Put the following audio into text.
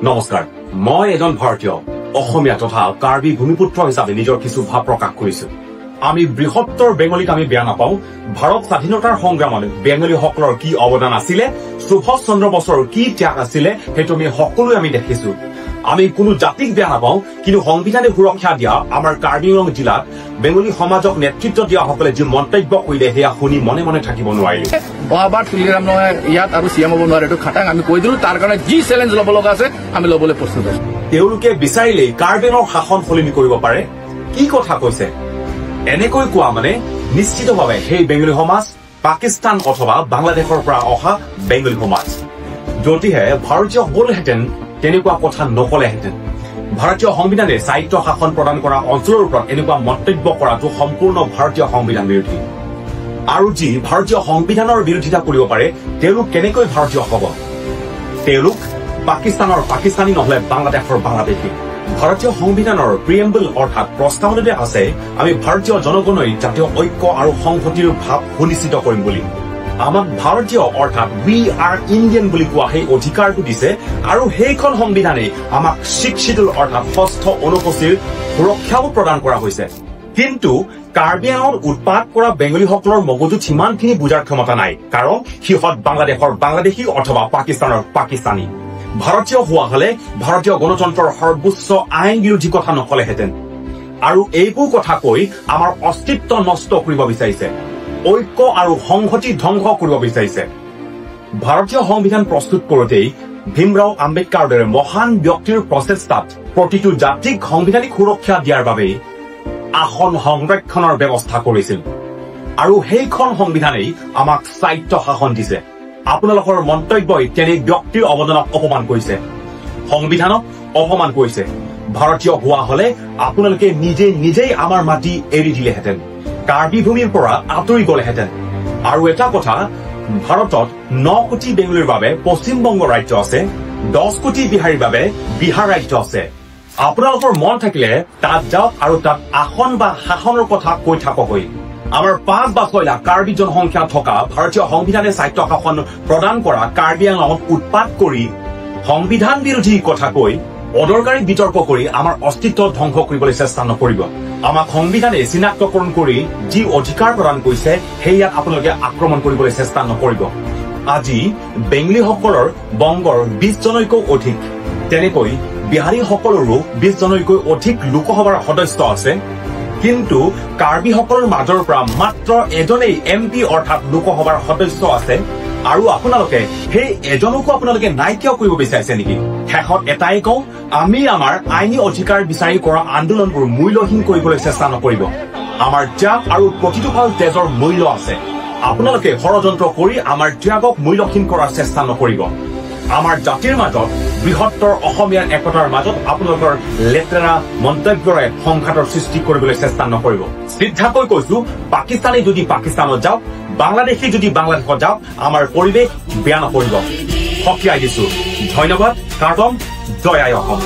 নমস্কাৰ মই এজন ভাৰতীয় অসমীয়া তথা কাৰ্বি ভূমিপুত্ৰ হিচাপে নিজৰ কিছু ভাৱ প্ৰকাশ কৰিছো আমি বৃহত্তৰ বেংগলীক আমি বেয়া নাপাওঁ ভাৰত স্বাধীনতাৰ সংগ্ৰামত বেংগলীসকলৰ কি অৱদান আছিল সুভাষ চন্দ্ৰ বসুৰ কি ত্যাগ আছিল সেইটো আমি সকলোৱে আমি দেখিছো আমি কোনো জাতিক বেয়া নাপাওঁ কিন্তু সংবিধানে সুৰক্ষা দিয়া আমাৰ কাৰ্বি আংলং জিলাত বেংগলী সমাজক নেতৃত্ব দিয়া সকলে যি মন্তব্য কৰিলে সেয়া শুনি মনে মনে থাকিব নোৱাৰিলে মহাবাদ তুলিৰাম নহয় ইয়াত আৰু চিএম হ'ব নোৱাৰে এইটো খাটাং আমি কৈ দিলো তাৰ কাৰণে যি চেলেঞ্জ ল'ব লগা আছে আমি ল'বলৈ প্ৰস্তুত আছো তেওঁলোকে বিচাৰিলে কাৰ্বি আংলং শাসন সলনি কৰিব পাৰে কি কথা কৈছে এনেকৈ কোৱা মানে নিশ্চিতভাৱে সেই বেংগলী সমাজ পাকিস্তান অথবা বাংলাদেশৰ পৰা অহা বেংগলী সমাজ যদিহে ভাৰতীয় হ'লহেঁতেন তেনেকুৱা কথা নকলেহেঁতেন ভাৰতীয় সংবিধানে স্বায়ত্ব শাসন প্ৰদান কৰা অঞ্চলৰ ওপৰত এনেকুৱা মন্তব্য কৰাটো সম্পূৰ্ণ ভাৰতীয় সংবিধান বিৰোধী আৰু যি ভাৰতীয় সংবিধানৰ বিৰোধিতা কৰিব পাৰে তেওঁলোক কেনেকৈ ভাৰতীয় হ'ব তেওঁলোক পাকিস্তানৰ পাকিস্তানী নহলে বাংলাদেশৰ বাংলাদেশী ভাৰতীয় সংবিধানৰ প্ৰিএম্বল অৰ্থাৎ প্ৰস্তাৱনাতে আছে আমি ভাৰতীয় জনগণই জাতীয় ঐক্য আৰু সংহতিৰ ভাৱ সুনিশ্চিত কৰিম বুলি আমাক ভাৰতীয় অৰ্থাৎ উই আৰ ইণ্ডিয়ান বুলি কোৱা সেই অধিকাৰটো দিছে আৰু সেইখন সংবিধানে আমাক শিক্ষিতুল অৰ্থাৎ ষষ্ঠ অনুসূচীৰ সুৰক্ষাও প্ৰদান কৰা হৈছে কিন্তু কাৰ্বি আংলঙত উৎপাত কৰা বেংগলীসকলৰ মগজুত সিমানখিনি বুজাৰ ক্ষমতা নাই কাৰণ সিহঁত বাংলাদেশৰ বাংলাদেশী অথবা পাকিস্তানৰ পাকিস্তানী ভাৰতীয় হোৱা হলে ভাৰতীয় গণতন্ত্ৰৰ সৰ্বোচ্চ আইন বিৰোধী কথা নকলেহেঁতেন আৰু এইবোৰ কথা কৈ আমাৰ অস্তিত্ব নষ্ট কৰিব বিচাৰিছে ঐক্য আৰু সংহতি ধ্বংস কৰিব বিচাৰিছে ভাৰতীয় সংবিধান প্ৰস্তুত কৰোঁতেই ভীমৰাও আম্বেদকাৰৰ দৰে মহান ব্যক্তিৰ প্ৰচেষ্টাত প্ৰতিটো জাতিক সাংবিধানিক সুৰক্ষা দিয়াৰ বাবে আসন সংৰক্ষণৰ ব্যৱস্থা কৰিছিল আৰু সেইখন সংবিধানেই আমাক স্বায়ত্ব শাসন দিছে আপোনালোকৰ মন্তব্যই তেনে ব্যক্তিৰ অৱদানক অপমান কৰিছে সংবিধানক অপমান কৰিছে ভাৰতীয় হোৱা হলে আপোনালোকে নিজেই আমাৰ মাটি এৰি দিলেহেঁতেন কাৰ্বি ভূমিৰ পৰা আঁতৰি গলেহেঁতেন আৰু এটা কথা ভাৰতত 9 কোটি বেংগলীৰ বাবে পশ্চিমবংগ ৰাজ্য আছে 10 কোটি বিহাৰীৰ বাবে বিহাৰ ৰাজ্য আছে আপোনালোকৰ মন থাকিলে তাত যাওক আৰু তাত আসন বা শাসনৰ কথা কৈ থাককৈ আমাৰ 5 বা 6 লাখ কাৰ্বি জনসংখ্যা থকা ভাৰতীয় সংবিধানে স্বায়ত্ব শাসন প্ৰদান কৰা কাৰ্বি আংলঙত উৎপাত কৰি সংবিধান বিৰোধী কথা কৈ অদৰকাৰী বিতৰ্ক কৰি আমাৰ অস্তিত্ব ধ্বংস কৰিবলৈ চেষ্টা নকৰিব আমাক সংবিধানে চিনাক্তকৰণ কৰি যি অধিকাৰ প্ৰদান কৰিছে সেয়াত আপোনালোকে আক্ৰমণ কৰিবলৈ চেষ্টা নকৰিব আজি বেংগলীসকলৰ বংগৰ 20 জনতকৈ অধিক তেনেকৈ বিহাৰীসকলৰো 20 জনতকৈ অধিক লোকসভাৰ সদস্য আছে কিন্তু কাৰ্বিসকলৰ মাজৰ পৰা মাত্ৰ এজনেই এমপি অৰ্থাৎ লোকসভাৰ সদস্য আছে আৰু আপোনালোকে সেই এজনকো আপোনালোকে নাইকিয়া কৰিব বিচাৰিছে নেকি শেষত এটাই কওঁ আমি আমাৰ আইনী অধিকাৰ বিচাৰি কৰা আন্দোলনবোৰ মূল্যহীন কৰিবলৈ চেষ্টা নকৰিব আমাৰ ত্যাগ আৰু প্ৰতিটো ভাল তেজৰ মূল্য আছে আপোনালোকে ষড়যন্ত্ৰ কৰি আমাৰ ত্যাগক মূল্যহীন কৰাৰ চেষ্টা নকৰিব আমাৰ জাতিৰ মাজত বৃহত্তৰ অসমীয়াৰ একতাৰ মাজত আপোনালোকৰ লেতেৰা মন্তব্যৰে সংঘাতৰ সৃষ্টি কৰিবলৈ চেষ্টা নকৰিব শ্ৰদ্ধাকৈ কৈছো পাকিস্তানী যদি পাকিস্তানত যাওক বাংলাদেশী যদি বাংলাদেশত যাওক আমাৰ পৰিৱেশ বেয়া নকৰিব সকীয়াই দিছো ধন্যবাদ কাৰ্টন জয় আই অসম